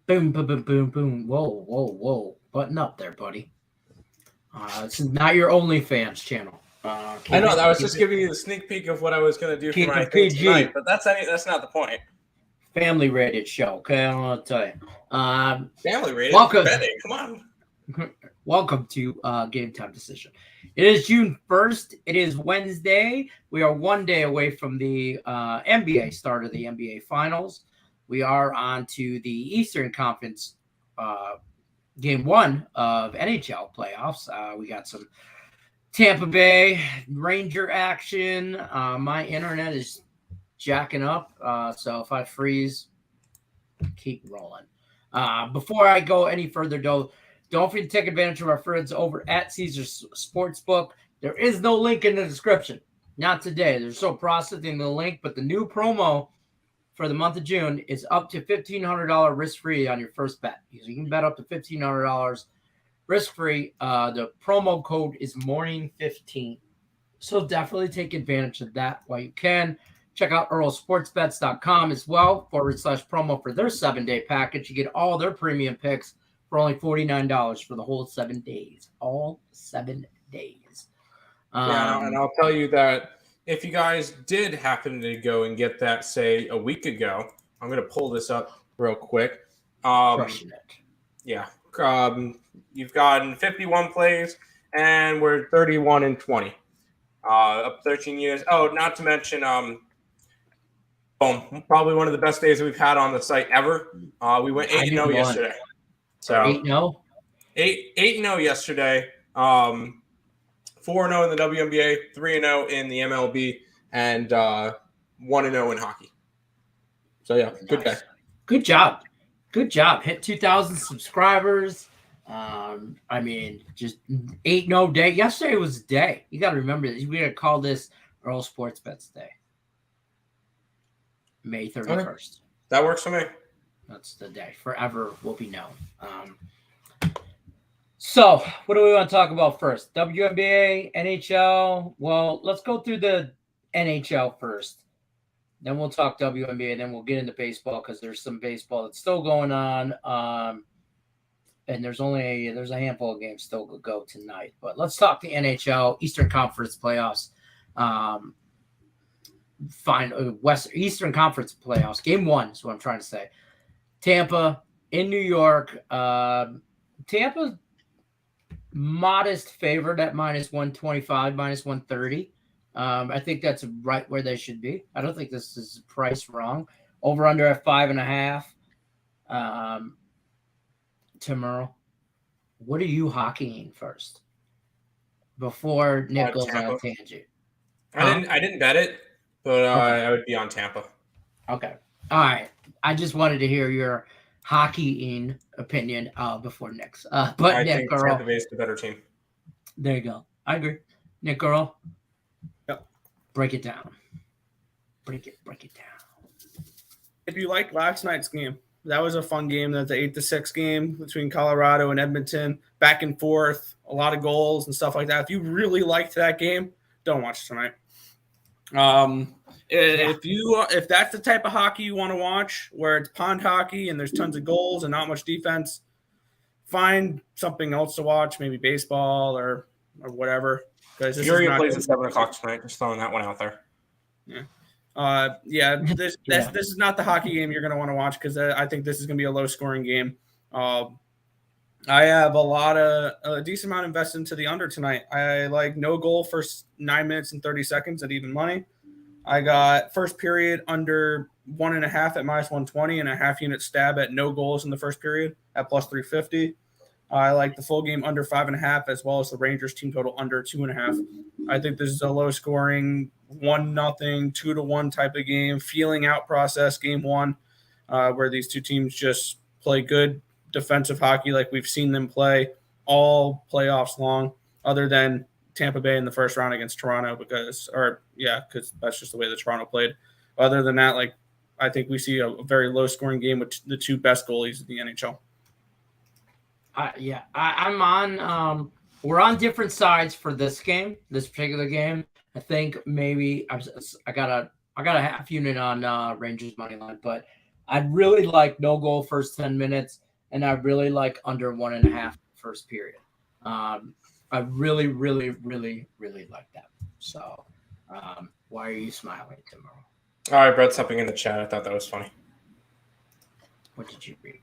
Boom, boom, boom, boom, boom. Whoa, whoa, whoa. Button up there, buddy. This is not your OnlyFans channel. I know. I was just giving you the sneak peek of what I was going to do for my thing tonight, but that's not the point. Family rated show, okay? I want to tell you. Family rated? Welcome. Betting, come on. Welcome to Game Time Decision. It is June 1st. It is Wednesday. We are 1 day away from the NBA start of the NBA Finals. We are on to the Eastern Conference Game 1 of NHL playoffs. We got some Tampa Bay Ranger action. My internet is jacking up, so if I freeze, keep rolling. Before I go any further, though, don't forget to take advantage of our friends over at Caesars Sportsbook. There is no link in the description. Not today. They're still processing the link, but the new promo for the month of June is up to $1,500 risk-free on your first bet. You can bet up to $1,500 risk-free. The promo code is morning15. So definitely take advantage of that while you can. Check out earlsportsbets.com as well, /promo for their 7-day package. You get all their premium picks for only $49 for the whole 7 days. All 7 days. And I'll tell you that if you guys did happen to go and get that, say, a week ago, I'm going to pull this up real quick. Crushing it. Yeah. You've gotten 51 plays, and we're 31-20. Up 13 years. Oh, not to mention, probably one of the best days that we've had on the site ever. We went 8-0 yesterday. So 8-0? 8-0 yesterday. 4-0 in the WNBA, 3-0 in the MLB, and 1-0 in hockey. So, yeah, good day. Good job. Good job. Hit 2,000 subscribers. I mean, just 8-0 day. Yesterday was a day. You got to remember this. We're going to call this Earl Sports Bets Day. May 31st. Okay. That works for me. That's the day. Forever will be known. So, what do we want to talk about first? WNBA, NHL? Well, let's go through the NHL first. Then we'll talk WNBA, and then we'll get into baseball because there's some baseball that's still going on. And there's a handful of games still to go tonight. But let's talk the NHL Eastern Conference playoffs. Eastern Conference playoffs. Game 1 is what I'm trying to say. Tampa in New York. Tampa modest favorite at -125, -130. I think that's right where they should be. I don't think this is priced wrong. Over under at 5.5. Tim Earl, what are you hockeying first before Nick goes on a tangent? I didn't bet it, but okay. I would be on Tampa. Okay. All right. I just wanted to hear your hockeying opinion before Nick's. But I Nick think Tampa Bay is the better team. There you go. I agree. Nick Earl. Yep. Break it down. Break it down. If you like last night's game, that was a fun game. That's an 8-6 game between Colorado and Edmonton, back and forth, a lot of goals and stuff like that. If you really liked that game, don't watch tonight. If that's the type of hockey you want to watch, where it's pond hockey and there's tons of goals and not much defense, find something else to watch, maybe baseball or whatever. Fury plays at 7 o'clock tonight. Just throwing that one out there. Yeah. This is not the hockey game you're going to want to watch because I think this is going to be a low-scoring game. I have a decent amount invested into the under tonight. I like no goal for 9 minutes and 30 seconds at even money. I got first period under 1.5 at -120 and a half unit stab at no goals in the first period at +350. I like the full game under 5.5 as well as the Rangers team total under 2.5. I think this is a low-scoring 1-0, 2-1 type of game, feeling out process game 1, where these two teams just play good defensive hockey like we've seen them play all playoffs long, other than Tampa Bay in the first round against Toronto because that's just the way that Toronto played. Other than that, I think we see a very low-scoring game with the two best goalies in the NHL. I'm on. We're on different sides for this particular game. I think maybe I got a half unit on Rangers money line, but I'd really like no goal first 10 minutes, and I really like under 1.5 first period. I really, really, really, really like that. So, why are you smiling, tomorrow? I read something in the chat. I thought that was funny. What did you read?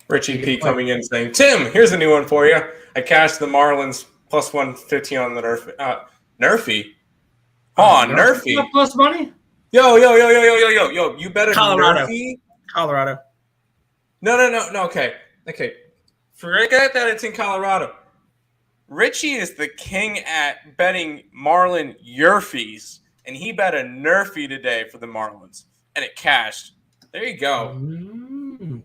Richie P coming in saying, Tim, here's a new one for you. I cashed the Marlins plus 115 on the Nerfy. Nerfy. Plus money? Yo. You bet a Colorado. Nerfy? Colorado. No. Okay. Forget that it's in Colorado. Richie is the king at betting Marlin Yerfies, and he bet a Nerfy today for the Marlins, and it cashed. There you go.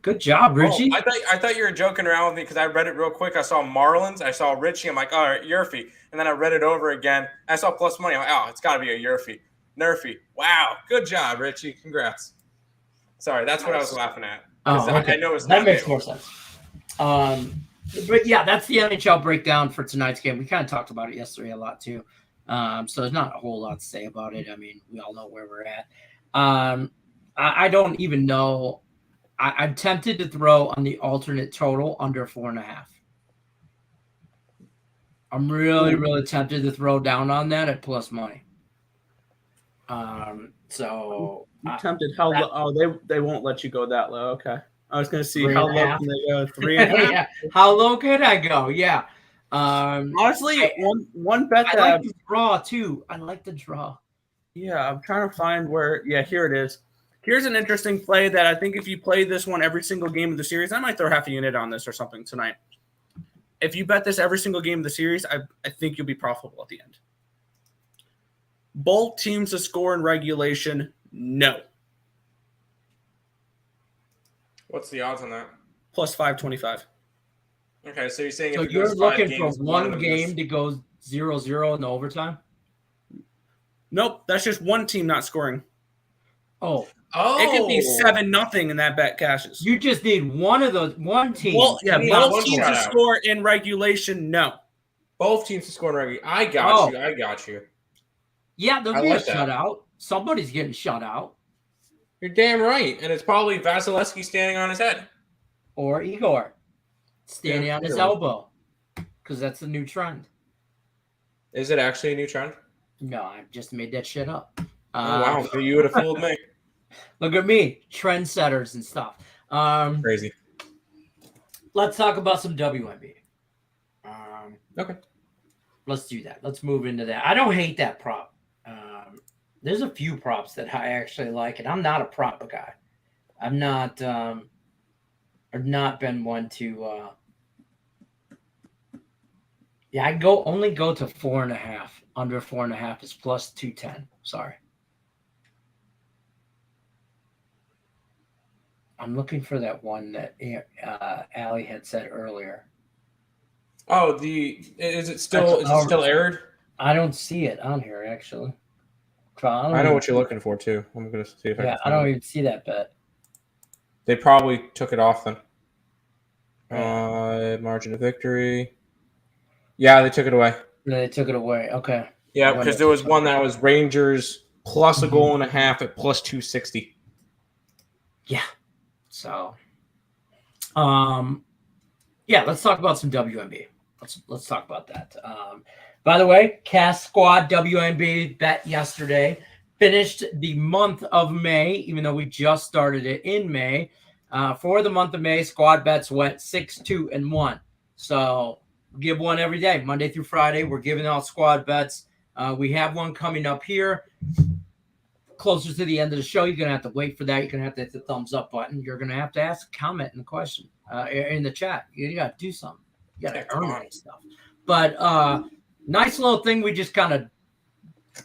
Good job, Richie. I thought you were joking around with me because I read it real quick. I saw Marlins. I saw Richie. I'm like, all right, Yerfy. And then I read it over again. I saw plus money. I'm like, oh, it's got to be a Yerfy. Nerfy. Wow. Good job, Richie. Congrats. Sorry, that's what I was laughing at. Okay. I know it's that makes more sense. But yeah, that's the NHL breakdown for tonight's game. We kind of talked about it yesterday a lot too. So there's not a whole lot to say about it. I mean, we all know where we're at. I don't even know. I'm tempted to throw on the alternate total under 4.5. I'm really, really tempted to throw down on that at plus money. So I'm tempted. How low? Oh, they won't let you go that low. Okay. I was going to see how low can they go. 3.5. Yeah. How low could I go? Yeah. Honestly, one bet that I like the draw too. I like the draw. Yeah, I'm trying to find where. Yeah, here it is. Here's an interesting play that I think if you play this one every single game of the series, I might throw half a unit on this or something tonight. If you bet this every single game of the series, I think you'll be profitable at the end. Both teams to score in regulation, no. What's the odds on that? Plus 525. Okay, so you're saying so if you're looking games, for one game to go 0-0 in the overtime? Nope, that's just one team not scoring. Oh, it could be 7-0 and that bet cashes. You just need one team. Well, yeah, both teams to score in regulation, no. Both teams to score in regulation. I got you. Yeah, there'll be a shutout. Somebody's getting shut out. You're damn right. And it's probably Vasilevsky standing on his head. Or Igor standing on his elbow. Because that's the new trend. Is it actually a new trend? No, I just made that shit up. Wow, you would have fooled me. Look at me, trendsetters and stuff. Crazy. Let's talk about some WNBA. Okay. Let's do that. Let's move into that. I don't hate that prop. There's a few props that I actually like, and I'm not a prop guy. I've not been one to. Yeah, I only go to 4.5. Under 4.5 is plus 210. Sorry. I'm looking for that one that Allie had said earlier. Oh, is it still aired? I don't see it on here actually. I know what you're looking for too. I'm gonna see if I can. I don't even see that bet. They probably took it off then. Margin of victory. Yeah, they took it away. They took it away. Okay. Yeah, because there was one that was Rangers plus a goal and a half at plus 260. Yeah. So, let's talk about some WNBA. Let's talk about that. By the way, Cast Squad WNBA bet yesterday finished the month of May, even though we just started it in May. For the month of May, squad bets went 6-2-1. So give one every day, Monday through Friday. We're giving out squad bets. We have one coming up here closer to the end of the show. You're going to have to wait for that. You're going to have to hit the thumbs up button. You're going to have to ask a comment and a question in the chat. You got to do something. You got to earn that stuff. But nice little thing we just kind of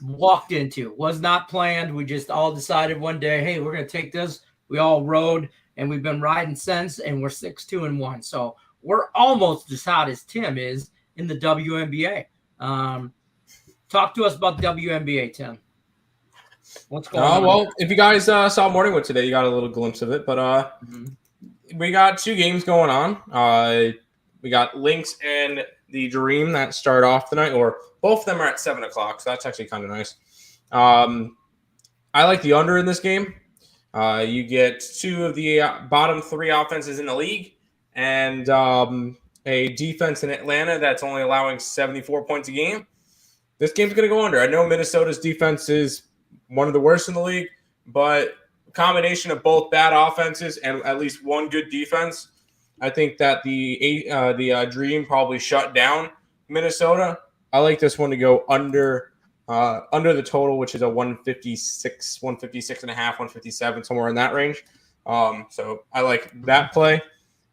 walked into. Was not planned. We just all decided one day, hey, we're going to take this. We all rode, and we've been riding since, and we're 6-2-1. So we're almost as hot as Tim is in the WNBA. Talk to us about the WNBA, Tim. What's going on? Well, if you guys saw Morningwood today, you got a little glimpse of it. But we got two games going on. We got Lynx and the Dream that start off tonight, or both of them are at 7:00, so that's actually kind of nice. I like the under in this game. You get two of the bottom three offenses in the league, and a defense in Atlanta that's only allowing 74 points a game. This game's going to go under. I know Minnesota's defense is one of the worst in the league, but a combination of both bad offenses and at least one good defense, I think that the Dream probably shut down Minnesota. I like this one to go under the total, which is a 156 and a half, 157, somewhere in that range. So I like that play.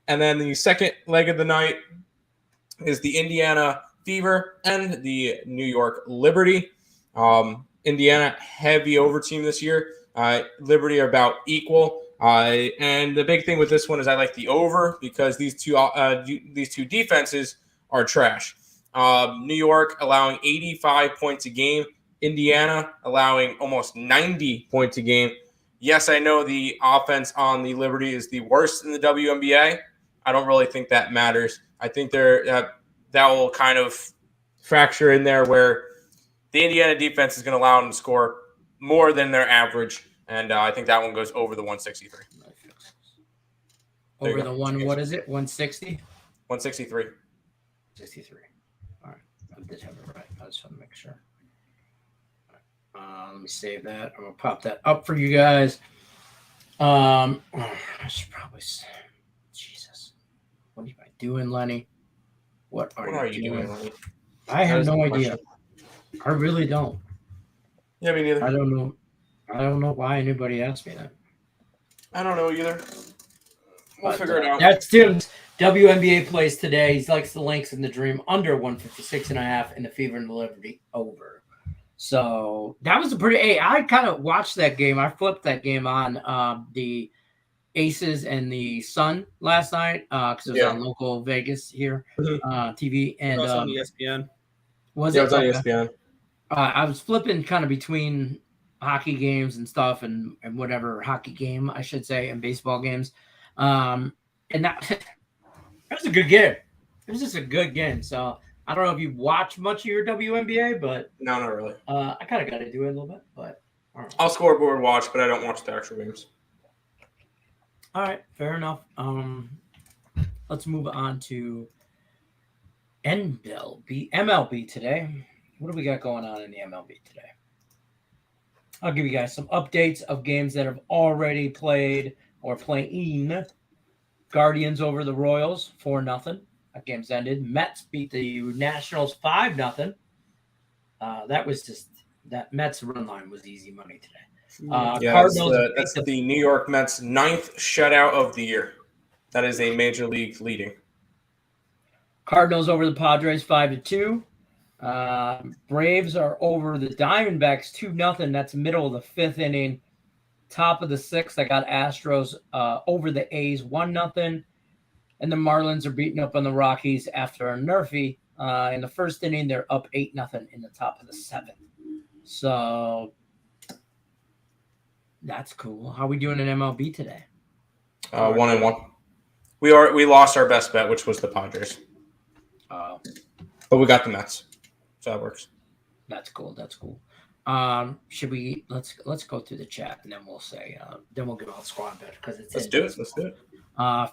And then the second leg of the night is the Indiana Fever and the New York Liberty. Indiana, heavy over team this year. Liberty are about equal. And the big thing with this one is I like the over because these two defenses are trash. New York allowing 85 points a game. Indiana allowing almost 90 points a game. Yes, I know the offense on the Liberty is the worst in the WNBA. I don't really think that matters. I think that will kind of fracture in there where the Indiana defense is going to allow them to score more than their average. And I think that one goes over the 163. Over the one, what is it? 160? 163. 63. All right. I did have it right. I just want to make sure. Let me save that. I'm going to pop that up for you guys. I should probably say, Jesus. What am I doing, Lenny? What are you doing, Lenny? I have no idea. I really don't. Yeah, me neither. I don't know why anybody asked me that. I don't know either. We'll figure it out. That's Tim's WNBA plays today. He likes the Lynx and the Dream under 156 and a half and the Fever and the Liberty over. So that was a pretty. Hey, I kind of watched that game. I flipped that game on the Aces and the Sun last night because it was on local Vegas here TV and it was on ESPN. Was it was on ESPN? I was flipping kind of between hockey games and stuff and whatever hockey game I should say and baseball games, and that was a good game. It was just a good game. So I don't know if you watch much of your WNBA, but no, not really. I kind of got to do it a little bit, but I'll scoreboard watch, but I don't watch the actual games. All right, fair enough. Let's move on to MLB today. What do we got going on in the MLB today? I'll give you guys some updates of games that have already played or playing. Guardians over the Royals 4-0. That game's ended. Mets beat the Nationals 5-0. That was just that Mets run line was easy money today. Cardinals. That's the New York Mets' 9th shutout of the year. That is a major league leading. Cardinals over the Padres 5-2. Braves are over the Diamondbacks 2-0. That's middle of the 5th inning. Top of the 6th, I got Astros over the A's 1-0. And the Marlins are beating up on the Rockies after a nerfy. In the first inning, they're up 8-0 in the top of the 7th. So that's cool. How are we doing in MLB today? 1-1. We lost our best bet, which was the Padres. But we got the Mets. So that works. That's cool. Should we let's go through the chat and then we'll say then we'll get all squad bet because it's Let's do it.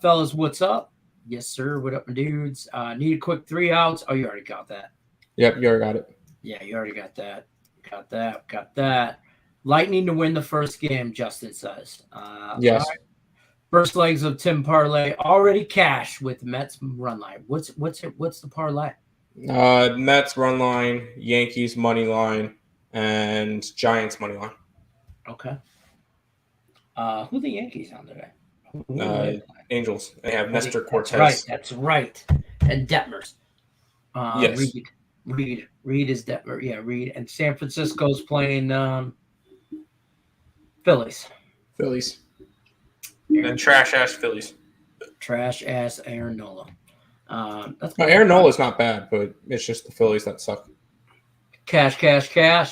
Fellas, what's up? Yes, sir. What up, my dudes? Need a quick 3 outs. Oh, you already got that. Yep, you already got it. Yeah, you already got that. Got that. Lightning to win the first game, Justin says. Yes. Right. First legs of Tim Parlay already cashed with Mets run line. What's the parlay? Mets run line, Yankees money line, and Giants money line. Okay. Who the Yankees on today? Angels. They have Nestor Cortez. That's right. And Detmers. Yes. Reed is Detmer. Yeah, Reed. And San Francisco's playing Phillies. And trash-ass Phillies. Trash-ass Aaron Nola. Aaron Nola's not bad, but it's just the Phillies that suck. Cash.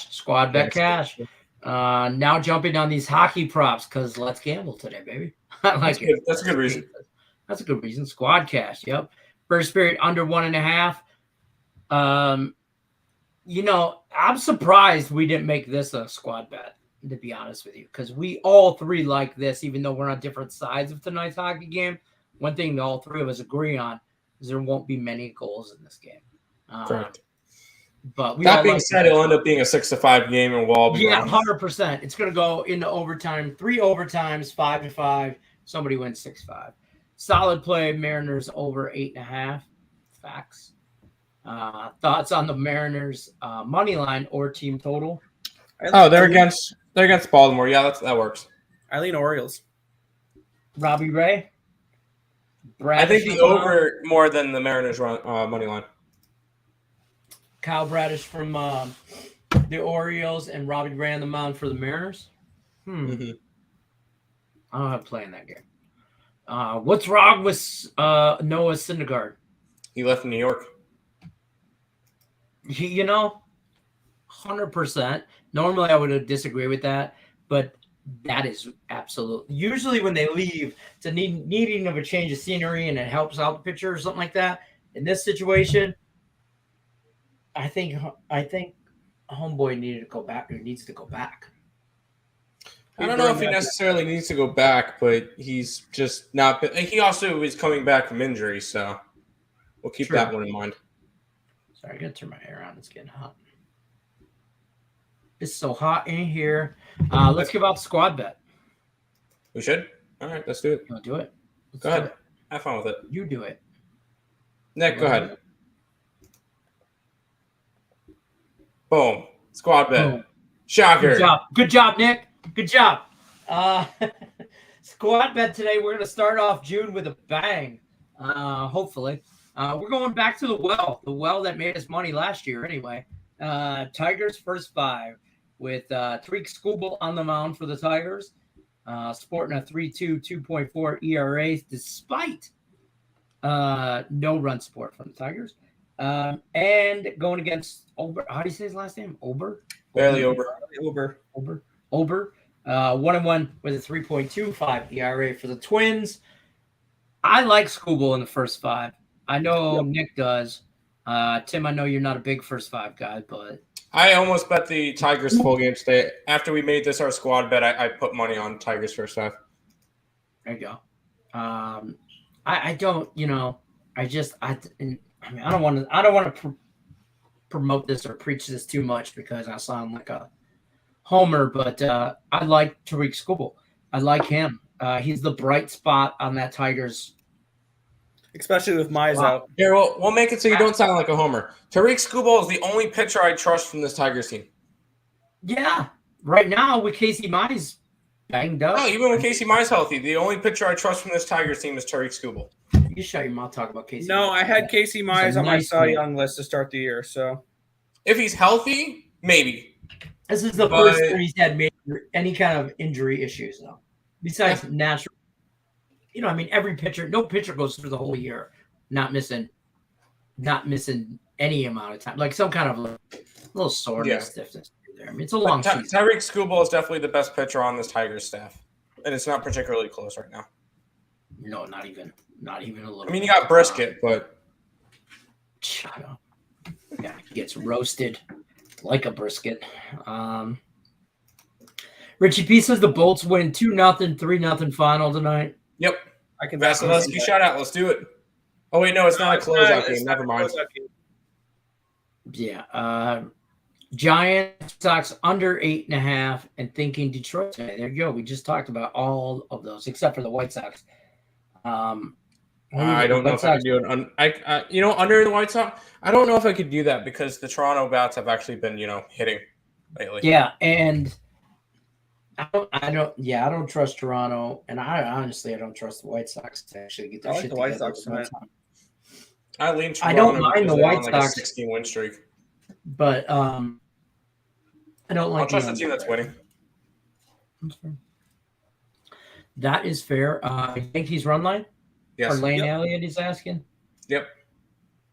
Squad bet cash. Now jumping on these hockey props because let's gamble today, baby. I like it. That's a good reason. That's a good reason. Squad cash. Yep. First period under 1.5. I'm surprised we didn't make this a squad bet. to be honest with you, because we all three like this, even though we're on different sides of tonight's hockey game. One thing that all three of us agree on is there won't be many goals in this game. Correct. But that being said, it'll end up being a 6-5 game, and we'll all be 100%. It's going to go into overtime, 3 overtimes, 5-5. Somebody wins 6-5. Solid play. Mariners over 8.5. Facts. Thoughts on the Mariners money line or team total? They're against Baltimore. Yeah, that works. I lean Orioles. Robbie Ray. I think the over more than the Mariners money line. Kyle Bradish from the Orioles and Robbie Ray on the mound for the Mariners. Mm-hmm. I don't have to play in that game. What's wrong with Noah Syndergaard? He left New York. 100%. Normally, I would disagree with that, but that is absolute. Usually, when they leave, it's a needing of a change of scenery, and it helps out the pitcher or something like that. In this situation, I think homeboy needs to go back. I don't know if he necessarily needs to go back, but he's just not. He also is coming back from injury, so we'll keep that one in mind. Sorry, I gotta turn my air on. It's getting hot. It's so hot in here. Let's give out the squad bet. We should? All right, let's do it. You want to do it? Go ahead. Have fun with it. You do it. Nick, go ahead. Boom. Squad bet. Boom. Shocker. Good job, Nick. Good job. Squad bet today. We're going to start off June with a bang, hopefully. We're going back to the well that made us money last year anyway. Tigers first 5 with Tariq Skubal on the mound for the Tigers, sporting a 3.2, 2.4 ERA despite no run support from the Tigers. And going against Ober. How do you say his last name? Ober? Barely Ober. Ober. 1-1 with a 3.25 ERA for the Twins. I like Skubal in the first 5. I know Nick does. Tim, I know you're not a big first 5 guy, but I almost bet the Tigers full game today. After we made this our squad bet, I put money on Tigers first 5. There you go. I don't, I don't want to promote this or preach this too much because I sound like a homer, but I like Tariq Skubal. I like him. He's the bright spot on that Tigers. Especially with Mize out. Here, we'll make it so you don't sound like a homer. Tariq Skubal is the only pitcher I trust from this Tigers team. Yeah. Right now, with Casey Mize banged up. No, even with Casey Mize healthy, the only pitcher I trust from this Tigers team is Tariq Skubal. You shut your mouth talking about Casey. No, I had Casey Mize on my Cy Young list to start the year. So, if he's healthy, maybe. This is the first year he's had any kind of injury issues, though. Besides natural. Every pitcher, no pitcher goes through the whole year not missing any amount of time, like some kind of little soreness, stiffness there. It's a long season. Tariq Skubal is definitely the best pitcher on this Tigers staff, and it's not particularly close right now. No, not even a little. You got Brisket, but shut up. Yeah, gets roasted like a brisket. Richie P says the Bolts win 2-0, 3-0 final tonight. Yep. I can Vasilevsky shout out. Let's do it. Oh wait, no, it's not a closeout game. Never mind. Yeah. Giants Sox under 8.5 and thinking Detroit. There you go. We just talked about all of those except for the White Sox. I don't know if I could do it. Under the White Sox, I don't know if I could do that because the Toronto bats have actually been, hitting lately. Yeah, and I don't trust Toronto, and I don't trust the White Sox to actually get their shit together. White Sox, man. I lean Toronto. I don't mind the White Sox 16 win streak, but I don't like. I'll trust the team that's winning. That is fair. Yankees run line. Yes. Or Lane Elliott is asking. Yep.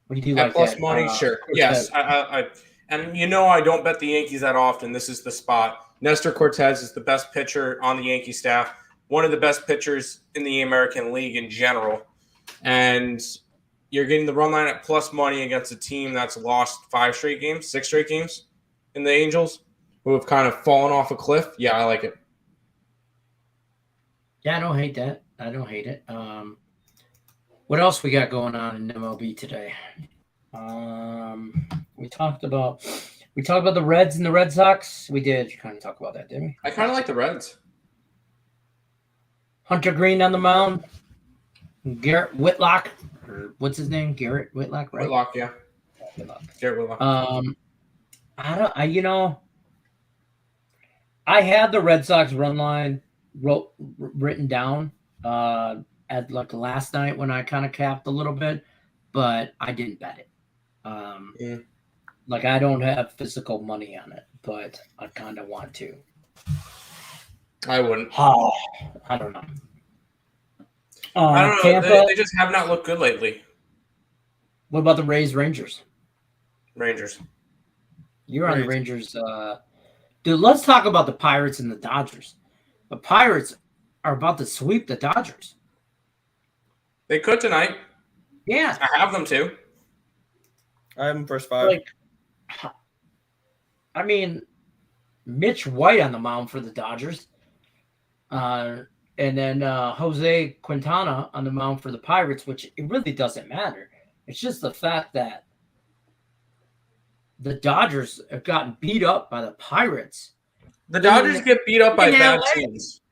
What do you like plus that? Money, sure. Yes. I I don't bet the Yankees that often. This is the spot. Nestor Cortez is the best pitcher on the Yankee staff, one of the best pitchers in the American League in general. And you're getting the run line at plus money against a team that's lost 6 straight games in the Angels. who have kind of fallen off a cliff. Yeah, I like it. Yeah, I don't hate that. I don't hate it. What else we got going on in MLB today? We talked about the Reds and the Red Sox. We did kind of talk about that, didn't we? I kind of like the Reds. Hunter Green on the mound. Garrett Whitlock, or what's his name? Garrett Whitlock, right? Whitlock, yeah. Whitlock. Garrett Whitlock. I had the Red Sox run line written down at like last night when I kind of capped a little bit, but I didn't bet it. Like I don't have physical money on it, but I kind of want to. I wouldn't. I don't know. I don't know. Tampa, they just have not looked good lately. what about the Rangers? Rangers. You're on the Rangers. Dude, let's talk about the Pirates and the Dodgers. The Pirates are about to sweep the Dodgers. They could tonight. Yeah. I have them too. I have them first 5. Like, I mean, Mitch White on the mound for the Dodgers. And then Jose Quintana on the mound for the Pirates, which it really doesn't matter. It's just the fact that the Dodgers have gotten beat up by the Pirates. The Dodgers get beat up by bad teams.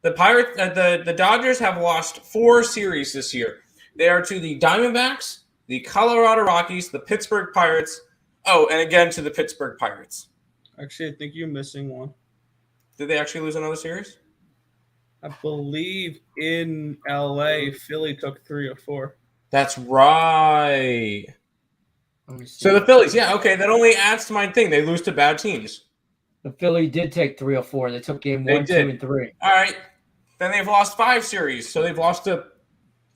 The Dodgers have lost 4 series this year. They are to the Diamondbacks, the Colorado Rockies, the Pittsburgh Pirates. Oh, and again to the Pittsburgh Pirates. Actually, I think you're missing one. Did they actually lose another series? I believe in LA, Philly took 3 or 4. That's right. So the Phillies, yeah, okay, that only adds to my thing. They lose to bad teams. The Philly did take 3 or 4. They took game 1, 2, and 3. All right. Then they've lost 5 series, so they've lost to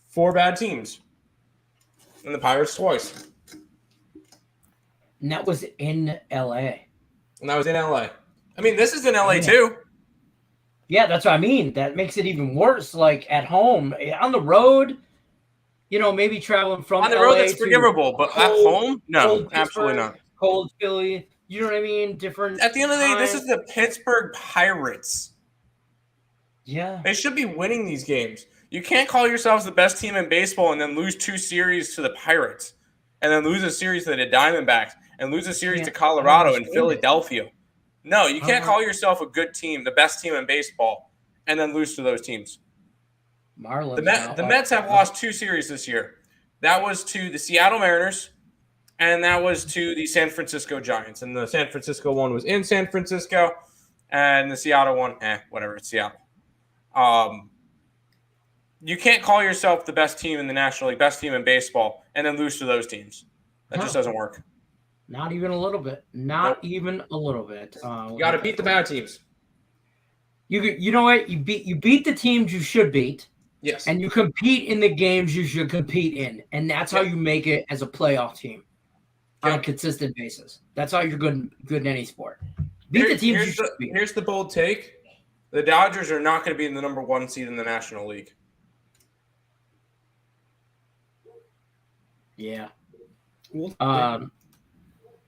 4 bad teams. And the Pirates twice. And that was in LA. And that was in LA. I mean, this is in LA too. Yeah, that's what I mean. That makes it even worse. Like at home, on the road, maybe traveling from on the road, that's forgivable. But at home, no, absolutely not. Cold Philly, you know what I mean? Different. At the end of the day, this is the Pittsburgh Pirates. Yeah, they should be winning these games. You can't call yourselves the best team in baseball and then lose 2 series to the Pirates, and then lose a series to the Diamondbacks, and lose a series to Colorado and Philadelphia. No, you can't call yourself a good team, the best team in baseball, and then lose to those teams. The Mets have lost 2 series this year. That was to the Seattle Mariners, and that was to the San Francisco Giants. And the San Francisco one was in San Francisco, and the Seattle one, whatever, it's Seattle. You can't call yourself the best team in the National League, best team in baseball, and then lose to those teams. That just doesn't work. Not even a little bit. Even a little bit. You got to beat the bad teams. You know what? You beat the teams you should beat. Yes. And you compete in the games you should compete in. And that's how you make it as a playoff team on a consistent basis. That's how you're good in any sport. Beat the teams you should beat. Here's the bold take. The Dodgers are not going to be in the number 1 seed in the National League. Yeah.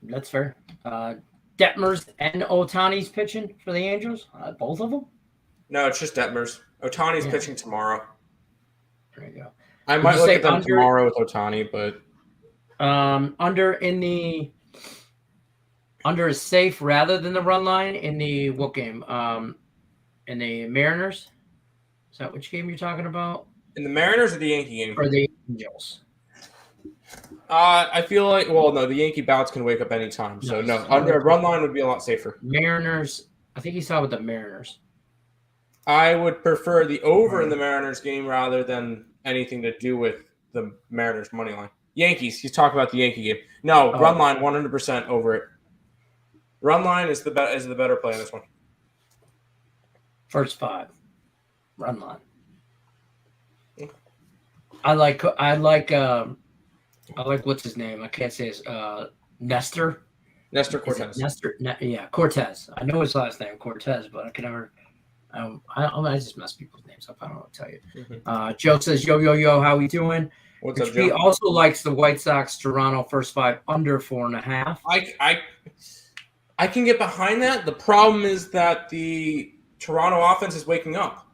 That's fair. Detmers and Ohtani's pitching for the Angels? Both of them? No, it's just Detmers. Ohtani's pitching tomorrow. There you go. I might look at them tomorrow with Ohtani, but under is safe rather than the run line in the what game? In the Mariners? Is that which game you're talking about? In the Mariners or the Yankee game? Or the Angels? I feel like, the Yankee bouts can wake up anytime. So, no, under a run line would be a lot safer. Mariners, I think he's talking about the Mariners. I would prefer the over in the Mariners game rather than anything to do with the Mariners money line. Yankees, he's talking about the Yankee game. No, run line 100% over it. Run line is the better play on this one. First 5. Run line. I like what's his name? I can't say his Nestor. Nestor Cortez. Cortez. I know his last name, Cortez, but I can never. I just mess people's names up. I don't know what to tell you. Mm-hmm. Joe says, yo, how we doing? What's up, Joe? He also likes the White Sox Toronto first 5 under 4.5. I can get behind that. The problem is that the Toronto offense is waking up.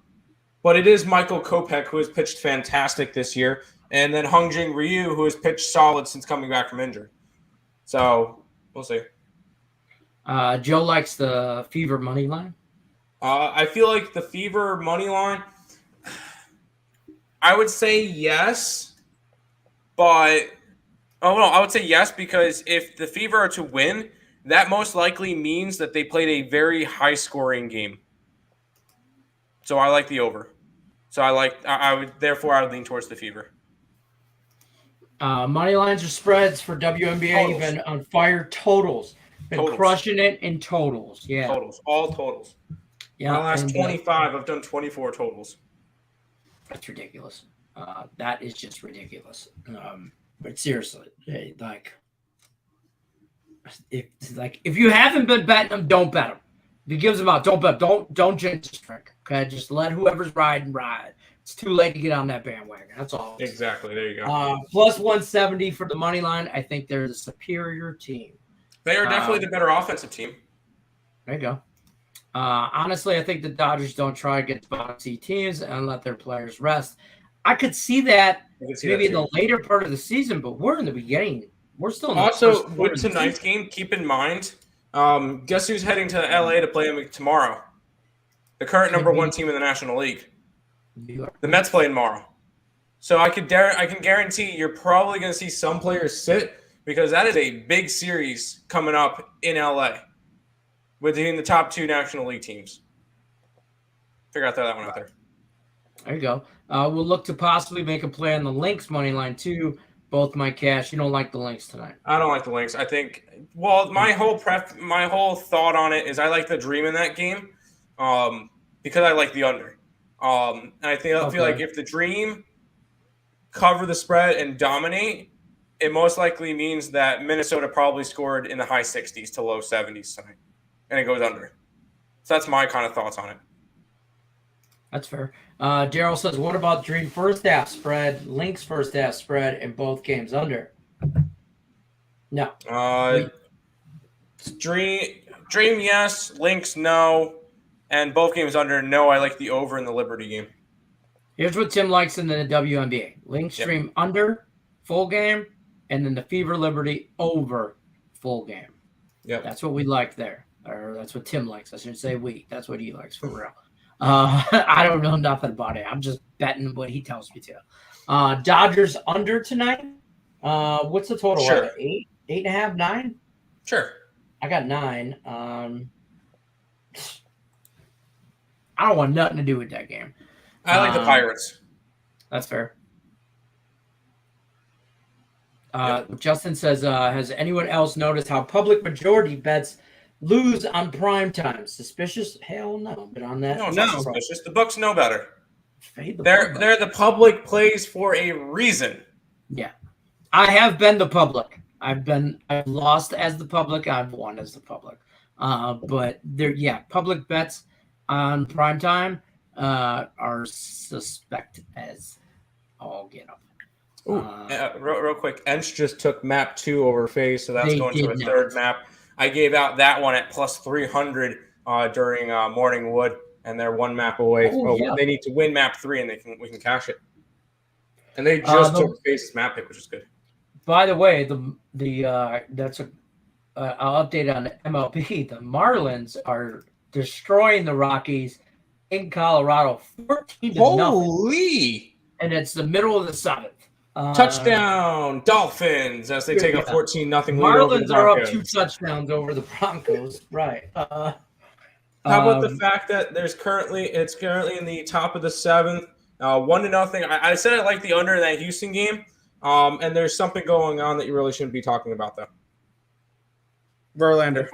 But it is Michael Kopech, who has pitched fantastic this year, and then Hungjin Ryu, who has pitched solid since coming back from injury. So we'll see. Joe likes the Fever money line. I feel like the Fever money line, I would say yes, but I would say yes because if the Fever are to win, that most likely means that they played a very high-scoring game. So I like the over. So I would lean towards the Fever. Money lines or spreads for WNBA Totals. even on fire. Totals. Been Totals. Crushing it in totals. Yeah. Totals. All totals. Yeah. My last 25, I've done 24 totals. That's ridiculous. That is just ridiculous. But seriously, if you haven't been betting them, don't bet them. If he gives them out, don't bet. Don't jinx the trick. Okay, just let whoever's riding ride. It's too late to get on that bandwagon. That's all. Exactly. There you go. Plus 170 for the money line. I think they're the superior team. They are definitely the better offensive team. There you go. Honestly, I think the Dodgers don't try against boxy teams and let their players rest. I could see that maybe in the later part of the season, but we're in the beginning. We're still in the also with tonight's game. Keep in mind, guess who's heading to LA to play them tomorrow? The current number one team in the National League. The Mets play tomorrow. So I can guarantee you're probably going to see some players sit because that is a big series coming up in LA between the top two National League teams. Figure out that one out there. There you go. We'll look to possibly make a play on the Lynx money line too. Both my cash. You don't like the Lynx tonight? I don't like the Lynx. I think. Well, my whole thought on it is I like the Dream in that game, because I like the under. And I feel like if the Dream cover the spread and dominate, it most likely means that Minnesota probably scored in the high 60s to low 70s tonight, and it goes under. So that's my kind of thoughts on it. That's fair. Daryl says, what about Dream first half spread, Lynx first half spread, and both games under? No. Dream yes, Lynx no, and both games under no. I like the over in the Liberty game. Here's what Tim likes in the WNBA. Lynx Dream under, full game, and then the Fever Liberty over, full game. Yep. That's what we like there. Or that's what Tim likes. I should say we. That's what he likes for real. I don't know nothing about it. I'm just betting what he tells me to. Dodgers under tonight. What's the total? Sure. 8.5, 9? Sure. I got 9. I don't want nothing to do with that game. I like the Pirates. That's fair. Justin says, has anyone else noticed how public majority bets lose on prime time? Suspicious? Hell no. But on that, no, it's not suspicious. The Bucks know better. They're the public plays for a reason. Yeah, I have been the public. I've lost as the public. I've won as the public. But public bets on prime time are suspect as all get up. Real quick, Ench just took map 2 over FaZe, so that's going to a third map. I gave out that one at plus 300 during Morning Wood, and they're one map away. They need to win map 3, and we can cash it. And they just took FaZe's map pick, which is good. By the way, that's I'll update on the MLB. The Marlins are destroying the Rockies in Colorado, 14-0. Holy! And it's the middle of the 7th. Touchdown, Dolphins, as they take a 14-0 lead over the Marlins are up Broncos. 2 touchdowns over the Broncos. Right. How about the fact that it's currently in the top of the 7th, 1-0. I said I like the under in that Houston game, and there's something going on that you really shouldn't be talking about, though. Verlander.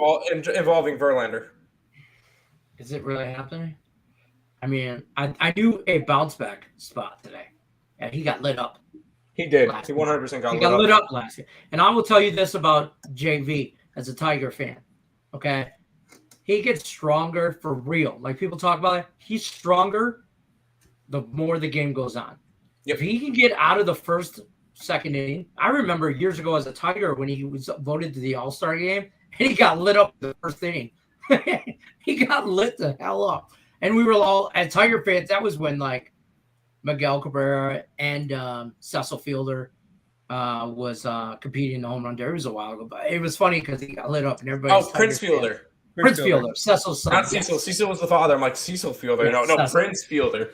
Involving Verlander. Is it really happening? I mean, I do a bounce back spot today, and he got lit up. He did. He 100% got lit up last year. And I will tell you this about JV as a Tiger fan. Okay. He gets stronger for real. Like people talk about it. He's stronger the more the game goes on. Yep. If he can get out of the first, second inning. I remember years ago as a Tiger when he was voted to the All-Star game and he got lit up the first inning. He got lit the hell up. And we were all, as Tiger fans, that was when, like, Miguel Cabrera and Cecil Fielder was competing in the home run derby. It was a while ago, but it was funny because he got lit up and everybody. Oh, Prince Fielder. Prince Fielder. Cecil's son. Not Cecil. Yes. Cecil was the father. I'm like, Cecil Fielder. Yeah, no, Prince Fielder.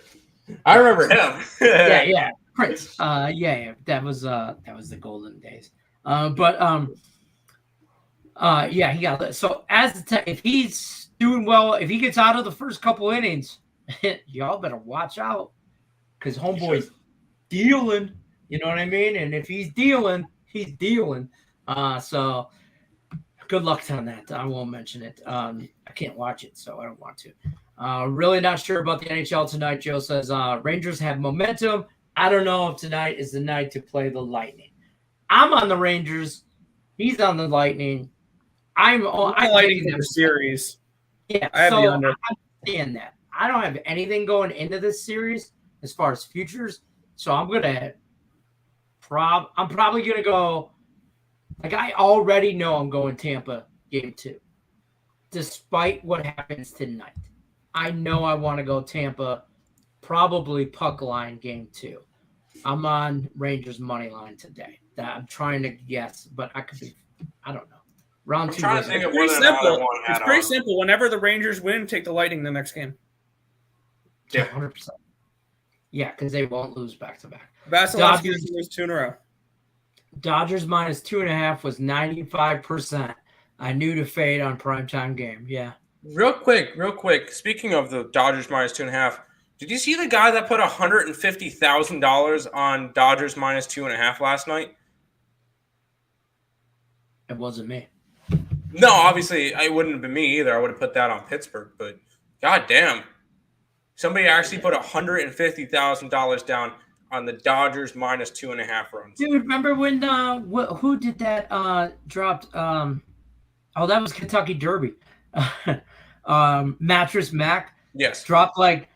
I remember him. yeah. Prince. Yeah. That was the golden days. Yeah, he got lit. So if he's doing well, if he gets out of the first couple innings, y'all better watch out because homeboy's dealing. You know what I mean? And if he's dealing, he's dealing. So good luck on that. I won't mention it. I can't watch it, so I don't want to. Really not sure about the NHL tonight. Joe says Rangers have momentum. I don't know if tonight is the night to play the Lightning. I'm on the Rangers. He's on the Lightning. I'm Lightning in the series. Yeah, I have the under. I understand that. I don't have anything going into this series as far as futures, so I'm probably gonna go. Like, I already know I'm going Tampa game 2, despite what happens tonight. I know I want to go Tampa, probably puck line game 2. I'm on Rangers money line today. That I'm trying to guess, but I could be. I don't know. Round 2. Trying to think of pretty simple. It's pretty simple. Whenever the Rangers win, take the Lightning the next game. Yeah, 100%. Yeah, because they won't lose back to back. Vasilevsky lose 2 in a row. Dodgers minus 2.5 was 95%. I knew to fade on primetime game. Yeah. Real quick. Speaking of the Dodgers minus 2.5, did you see the guy that put $150,000 on Dodgers minus 2.5 last night? It wasn't me. No, obviously it wouldn't have been me either. I would have put that on Pittsburgh, but goddamn, somebody actually put $150,000 down on the Dodgers minus 2.5 runs. Dude, remember when who did that dropped that was Kentucky Derby. Mattress Mac. Yes. Dropped like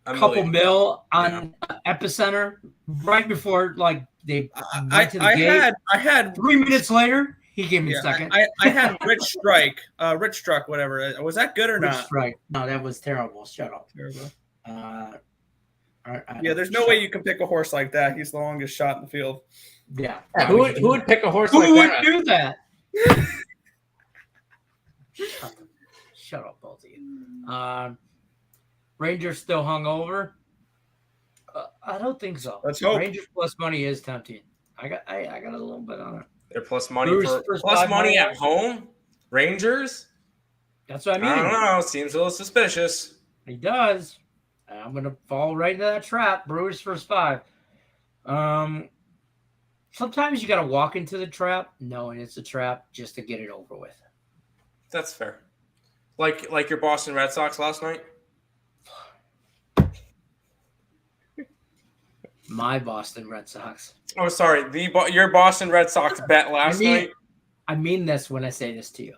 a couple mil on Epicenter right before like they went to the gate. I had 3 minutes later, he gave me a second. I had Rich Strike, whatever. Was that good or not? Strike. No, that was terrible. Shut up. Terrible. There's no way you can pick a horse like that. He's the longest shot in the field. Yeah. Who would pick a horse like that? Who would do that? Shut up, both of you. Rangers still hungover? I don't think so. Let's hope. Rangers plus money is tempting. I got a little bit on it. They're plus money at home. Rangers. That's what I mean. I don't know. Seems a little suspicious. He does. I'm gonna fall right into that trap. Brewers first 5. Sometimes you gotta walk into the trap knowing it's a trap just to get it over with. That's fair. Like your Boston Red Sox last night. My Boston Red Sox. Oh, sorry. Your Boston Red Sox bet last night. I mean this when I say this to you.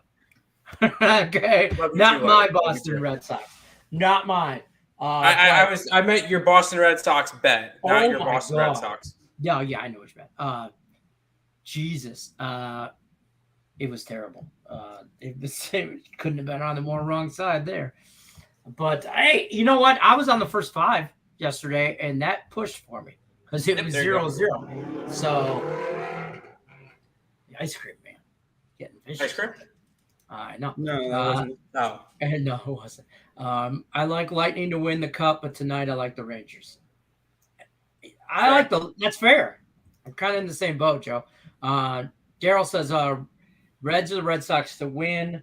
Okay, not my Boston Red Sox. Not mine. I meant your Boston Red Sox bet, not your Boston Red Sox. Yeah, I know what you meant. Jesus, it was terrible. It couldn't have been on the more wrong side there. But hey, you know what? I was on the first 5 yesterday, and that pushed for me because it was 0-0. So, the ice cream, man, getting vicious. Ice cream? No. No, no, it wasn't. I like Lightning to win the cup, but tonight I like the Rangers. That's fair. I'm kind of in the same boat, Joe. Daryl says Reds or the Red Sox to win.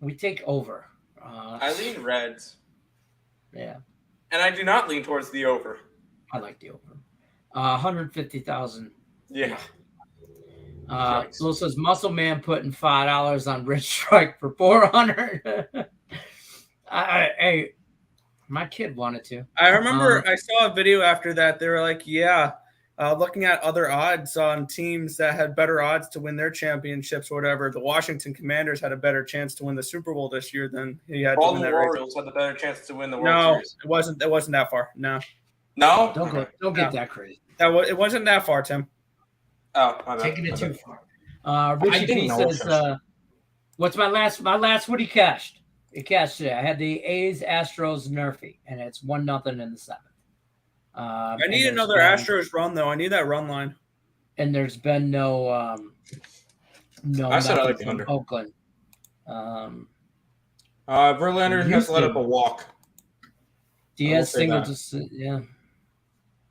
We take over. I lean Reds. Yeah. And I do not lean towards the over. I like the over. 150,000. Yeah. Lil says Muscle Man putting $5 on Rich Strike for 400. Hey, my kid wanted to. I remember I saw a video after that. They were like, looking at other odds on teams that had better odds to win their championships or whatever. The Washington Commanders had a better chance to win the Super Bowl this year than he had to win that race. Orioles had the better chance to win the World Series. It wasn't that far. No. Don't get that crazy. It wasn't that far, Tim. Oh, my bad. Taking it too far. Richie didn't P know says, what's my last what he cashed? He cashed it. I had the A's, Astros, Nerfy, and it's 1-0 in the 7th. I need another Astros run, though. I need that run line. And there's been no I said I like the under. Oakland. Verlander has let up a walk. Diaz single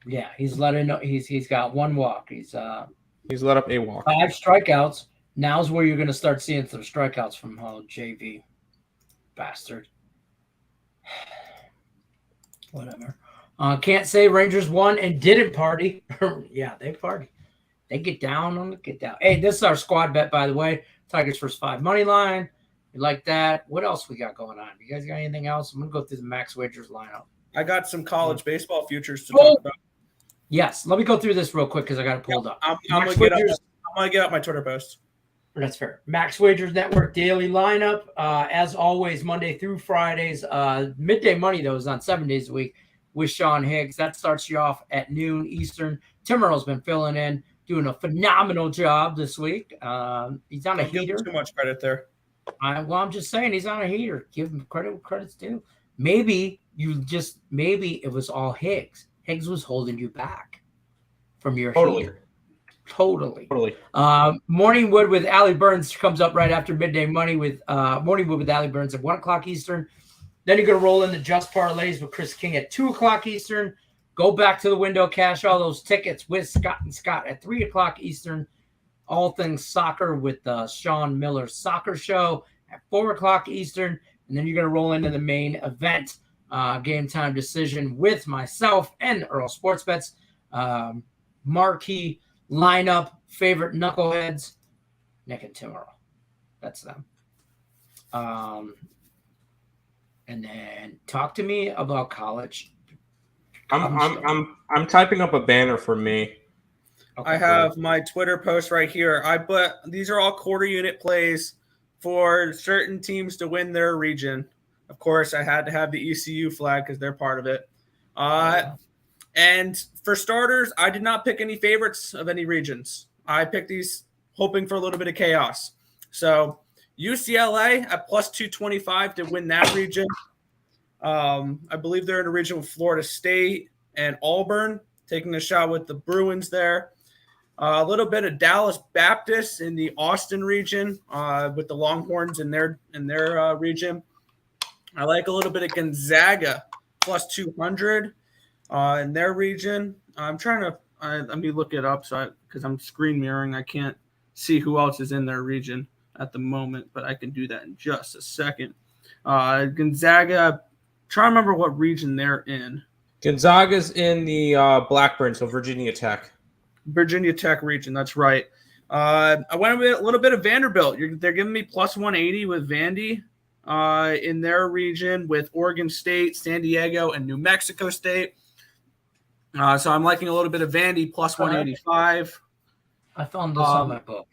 yeah. He's got 1 walk. He's let up a walk. 5 strikeouts. Now's where you're going to start seeing some strikeouts from JV bastard. Whatever. Can't say Rangers won and didn't party. Yeah, they party. They get down on the get down. Hey, this is our squad bet, by the way. Tigers first 5 money line. You like that? What else we got going on? You guys got anything else? I'm gonna go through the max wagers lineup. I got some college baseball futures to talk about. Yes, let me go through this real quick because I got it pulled up. I'm gonna get up my Twitter post. That's fair. Max Wagers Network daily lineup. As always, Monday through Fridays. Midday Money, though, is on 7 days a week with Sean Higgs. That starts you off at noon Eastern. Tim Earl's been filling in, doing a phenomenal job this week. He's on a heater. Too much credit there. I'm just saying he's on a heater. Give him credit where credit's due. Maybe it was all Higgs. Higgs was holding you back from your heater. Totally. Morning Wood with Allie Burns comes up right after Midday Money with Morning Wood with Allie Burns at 1 o'clock Eastern. Then you're going to roll in the Just Parlays with Chris King at 2 o'clock Eastern. Go back to the window, cash all those tickets with Scott and Scott at 3 o'clock Eastern. All things soccer with Sean Miller's Soccer Show at 4 o'clock Eastern. And then you're going to roll into the main event, Game Time Decision with myself and Earl Sports Bets. Marquee lineup, favorite knuckleheads, Nick and Tim Earl. That's them. And then talk to me about college. I'm typing up a banner for me. Okay, I have my Twitter post right here. These are all quarter unit plays for certain teams to win their region. Of course, I had to have the ECU flag because they're part of it. And for starters, I did not pick any favorites of any regions. I picked these hoping for a little bit of chaos. So UCLA at plus 225 to win that region. I believe they're in a region with Florida State and Auburn, taking a shot with the Bruins there. A little bit of Dallas Baptist in the Austin region with the Longhorns in their region. I like a little bit of Gonzaga plus 200 in their region. I'm trying to let me look it up because I'm screen mirroring. I can't see who else is in their region at the moment, but I can do that in just a second. Gonzaga, try to remember what region they're in. Gonzaga's in the Blackburn, so Virginia Tech. Virginia Tech region, that's right. I went with a little bit of Vanderbilt. They're giving me plus 180 with Vandy in their region with Oregon State, San Diego, and New Mexico State. So I'm liking a little bit of Vandy plus 185. I found this on my book.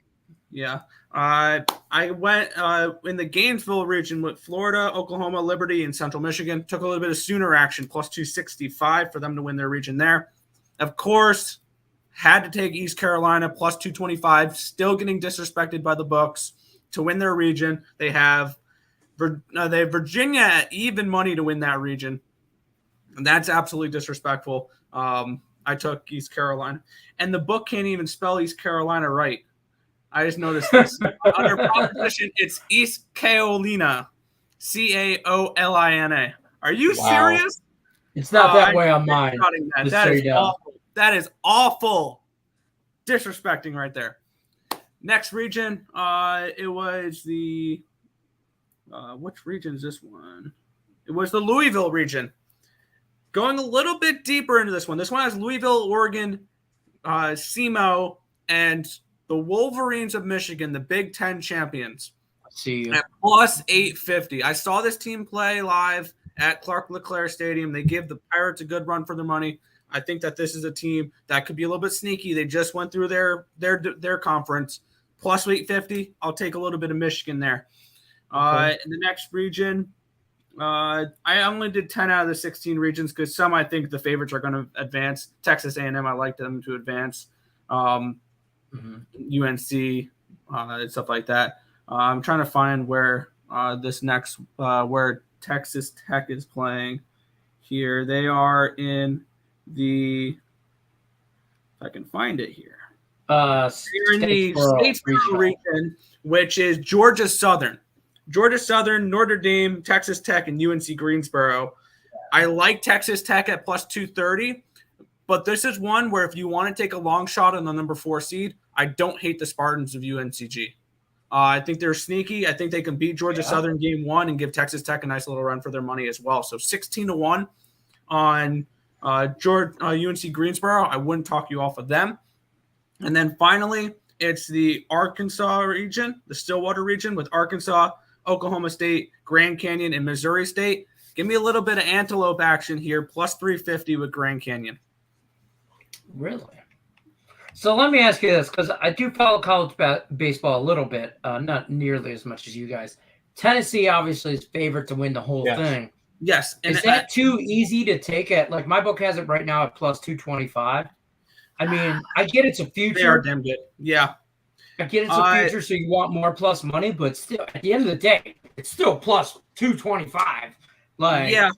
Yeah. I went in the Gainesville region with Florida, Oklahoma, Liberty, and Central Michigan. Took a little bit of Sooner action, plus 265 for them to win their region there. Of course, had to take East Carolina, plus 225, still getting disrespected by the books to win their region. They have Virginia at even money to win that region. And that's absolutely disrespectful. I took East Carolina. And the book can't even spell East Carolina right. I just noticed this. Under proposition, it's East Carolina, Caolina. Are you serious? It's not that way on mine. That is awful. That is awful. Disrespecting right there. Next region, it was the which region is this one? It was the Louisville region. Going a little bit deeper into this one. This one has Louisville, Oregon, SEMO, and the Wolverines of Michigan, the Big Ten champions. See you. At plus 850. I saw this team play live at Clark LeClaire Stadium. They give the Pirates a good run for their money. I think that this is a team that could be a little bit sneaky. They just went through their conference. Plus 850. I'll take a little bit of Michigan there. Okay. In the next region, I only did 10 out of the 16 regions because some I think the favorites are going to advance. Texas A&M, I like them to advance. UNC, and stuff like that. I'm trying to find where where Texas Tech is playing here. They are in if I can find it here. They're in the Statesboro region, which is Georgia Southern. Georgia Southern, Notre Dame, Texas Tech, and UNC Greensboro. I like Texas Tech at plus 230, but this is one where if you want to take a long shot on the number 4 seed, I don't hate the Spartans of UNCG. I think they're sneaky. I think they can beat Georgia Southern game 1 and give Texas Tech a nice little run for their money as well. So 16-1 on UNC Greensboro. I wouldn't talk you off of them. And then finally, it's the Arkansas region, the Stillwater region with Arkansas, Oklahoma State, Grand Canyon, and Missouri State. Give me a little bit of antelope action here, plus 350 with Grand Canyon. Really? So let me ask you this, because I do follow college baseball a little bit, not nearly as much as you guys. Tennessee obviously is favored to win the whole thing. Yes. Is that too easy to take at? Like my book has it right now at plus 225. I mean, I get it's a future. They are damn good. Yeah. I get it's a future, so you want more plus money, but still, at the end of the day, it's still plus 225. Like, yeah.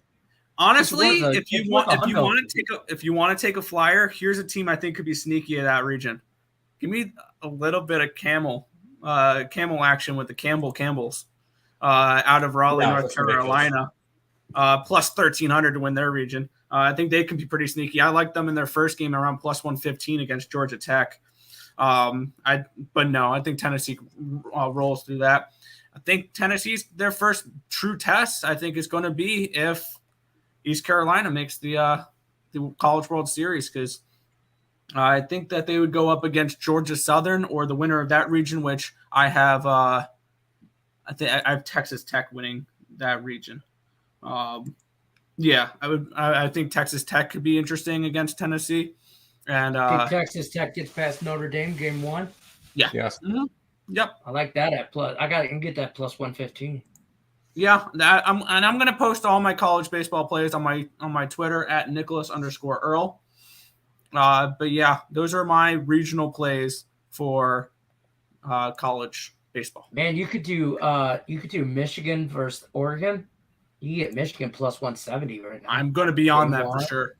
Honestly, if you want to take a flyer, here's a team I think could be sneaky in that region. Give me a little bit of camel action with the Campbells out of Raleigh, North Carolina, plus 1,300 to win their region. I think they can be pretty sneaky. I like them in their first game around plus 115 against Georgia Tech. I think Tennessee rolls through that. I think Tennessee's their first true test. I think is going to be if East Carolina makes the College World Series, because I think that they would go up against Georgia Southern or the winner of that region, which I have. I have Texas Tech winning that region. I think Texas Tech could be interesting against Tennessee. And Texas Tech gets past Notre Dame game 1. Yeah. Yes. Mm-hmm. Yep. I like that at plus. I can get that plus 115. Yeah, I'm gonna post all my college baseball plays on my Twitter at Nicholas_Earl. But yeah, those are my regional plays for college baseball. Man, you could do Michigan versus Oregon. You get Michigan plus 170 right now. I'm gonna be on that for sure.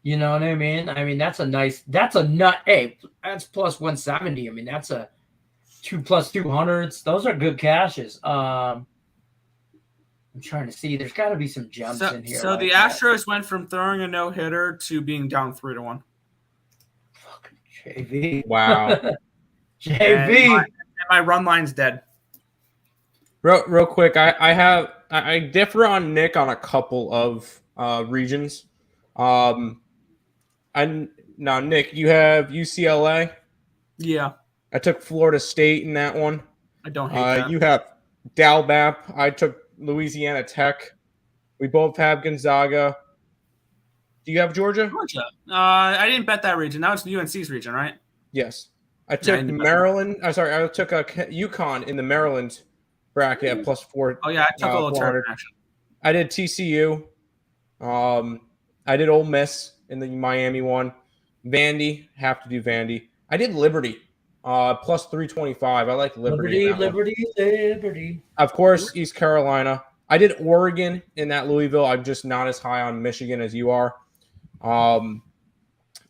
You know what I mean? I mean that's a nut. Hey, that's plus 170. I mean that's a 2 plus 200s. Those are good cashes. I'm trying to see. There's got to be some gems in here. So like the Astros went from throwing a no-hitter to being down 3-1. Fucking JV. Wow. JV. And my run line's dead. Real quick, I differ on Nick on a couple of regions. Now Nick, you have UCLA. Yeah. I took Florida State in that one. I don't hate that. You have Dalbap. I took Louisiana Tech. We both have Gonzaga. Do you have Georgia? Georgia. I didn't bet that region. That was UNC's region, right? Yes. I took Maryland. I took UConn in the Maryland bracket at plus 4. Oh, yeah. I took a little turn, actually. I did TCU. I did Ole Miss in the Miami one. Vandy. Have to do Vandy. I did Liberty. Plus 325. I like Liberty. Liberty. Of course, East Carolina. I did Oregon in that Louisville. I'm just not as high on Michigan as you are. And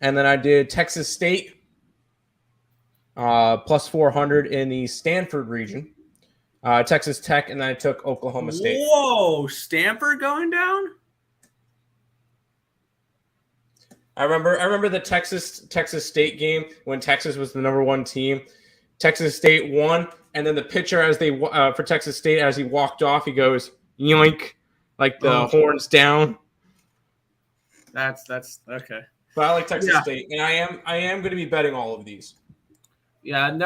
then I did Texas State. Plus 400 in the Stanford region. Texas Tech, and then I took Oklahoma State. Whoa, Stanford going down? I remember the Texas State game when Texas was the number 1 team. Texas State won, and then the pitcher for Texas State as he walked off, he goes yoink, like the horns down. That's okay. But I like Texas State, and I am going to be betting all of these. Yeah, and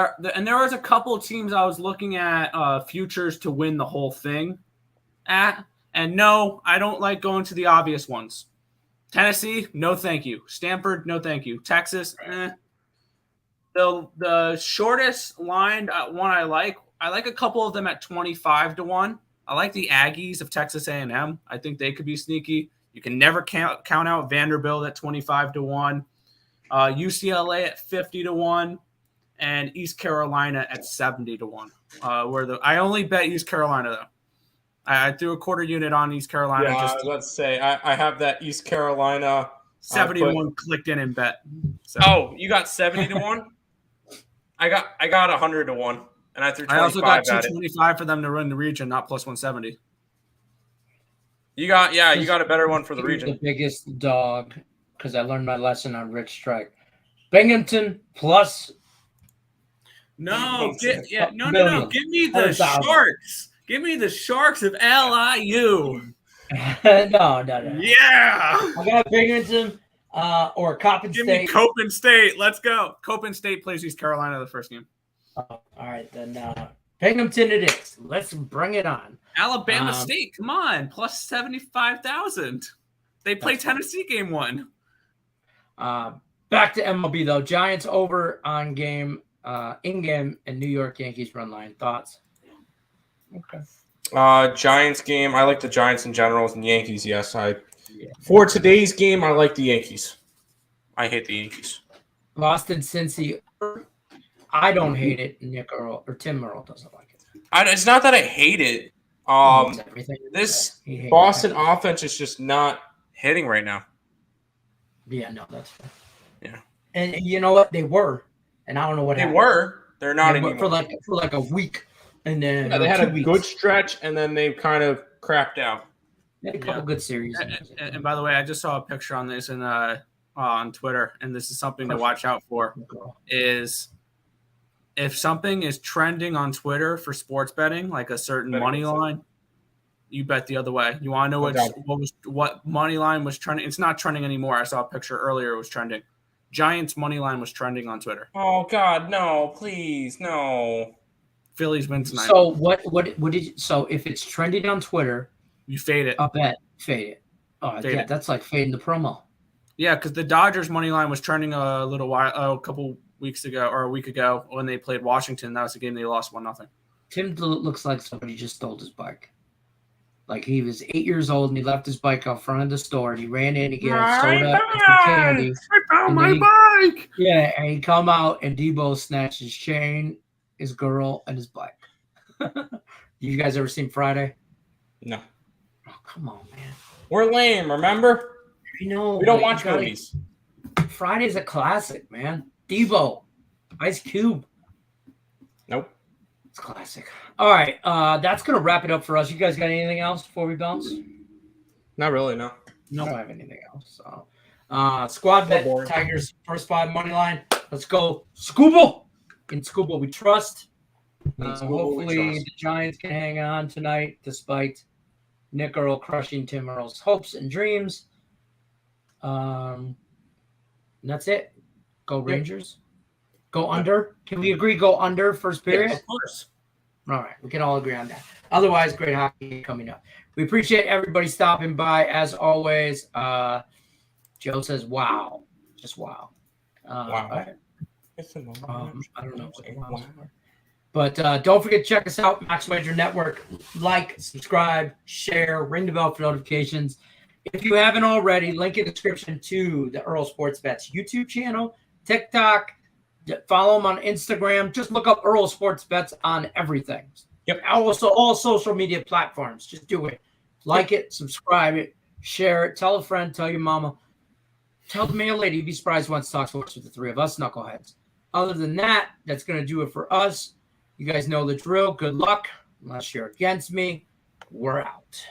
there was a couple of teams I was looking at futures to win the whole thing at, and no, I don't like going to the obvious ones. Tennessee, no thank you. Stanford, no thank you. Texas, The shortest line one I like a couple of them at 25-1. I like the Aggies of Texas A&M. I think they could be sneaky. You can never count out Vanderbilt at 25-1. UCLA at 50-1. and East Carolina at 70-1. I only bet East Carolina though. I threw a quarter unit on East Carolina. Yeah, I was about to say I have that East Carolina 70-1 clicked in and bet. So. Oh, you got 70-1? I got 100-1, and I threw 25 I also got at it. 225 for them to win the region, not plus 170. You got a better one for the region. The biggest dog, because I learned my lesson on Rich Strike. Binghamton plus. No. Give me the Sharks. Give me the Sharks of LIU. No. Yeah. I got Binghamton or Coppin Give State. me Coppin State. Let's go. Coppin State plays East Carolina the first game. All right, then Binghamton it is. Let's bring it on. Alabama State, come on, plus 75,000. They play Tennessee game 1. Back to MLB though. Giants over on game in-game and New York Yankees run line. Thoughts? Okay. Giants game. I like the Giants in general and Yankees. Yes, for today's game, I like the Yankees. I hate the Yankees. Boston, Cincy. I don't hate it. Nick Earl or Tim Earl doesn't like it. It's not that I hate it. This Boston offense is just not hitting right now. Yeah, no, that's fair. Yeah, and you know what? They were, and I don't know what happened. They're not anymore for like a week, and then they had a good stretch, and then they kind of crapped out. They had a couple good series. And by the way, I just saw a picture on this on Twitter, and this is something to watch out for. Is if something is trending on Twitter for sports betting, like a certain money line, you bet the other way. You want to know what money line was trending? It's not trending anymore. I saw a picture earlier. It was trending. Giants money line was trending on Twitter. Oh God, no! Please, no. Phillies win tonight. So what did you? So if it's trending on Twitter, you fade it. I'll bet fade it. Oh yeah, that's like fading the promo. Yeah, because the Dodgers money line was trending a couple weeks ago or a week ago when they played Washington. That was the game they lost 1-0. Tim looks like somebody just stole his bike. Like he was 8 years old and he left his bike out front of the store and he ran in to get a soda and some candy. I found my bike. Yeah, and he come out and Debo snatched his chain, his girl, and his bike. You guys ever seen Friday? No. Oh, come on, man. We're lame, remember? You know, we don't watch movies. Friday's a classic, man. Debo, Ice Cube. Nope. It's classic. All right, that's going to wrap it up for us. You guys got anything else before we bounce? Not really, no. No, I don't have anything else. So, squad bet, Tigers, first 5 money line. Let's go. Scuba. In Scuba, we trust. Hopefully, the Giants can hang on tonight despite Nick Earl crushing Tim Earl's hopes and dreams. And that's it. Go Rangers. Go under. Can we agree go under first period? Yeah, of course. All right. We can all agree on that. Otherwise, great hockey coming up. We appreciate everybody stopping by. As always, Joe says, wow. Just wow. Wow. I don't know. Wow. But don't forget to check us out, Max Wager Network. Like, subscribe, share, ring the bell for notifications. If you haven't already, link in the description to the Earl Sports Bets YouTube channel, TikTok. Follow them on Instagram. Just look up Earl Sports Bets on everything. Yep. Also, all social media platforms. Just do it. Like it, subscribe it, share it. Tell a friend. Tell your mama. Tell the mail lady. You'd be surprised once talk sports with the 3 of us knuckleheads. Other than that, that's going to do it for us. You guys know the drill. Good luck. Unless you're against me, we're out.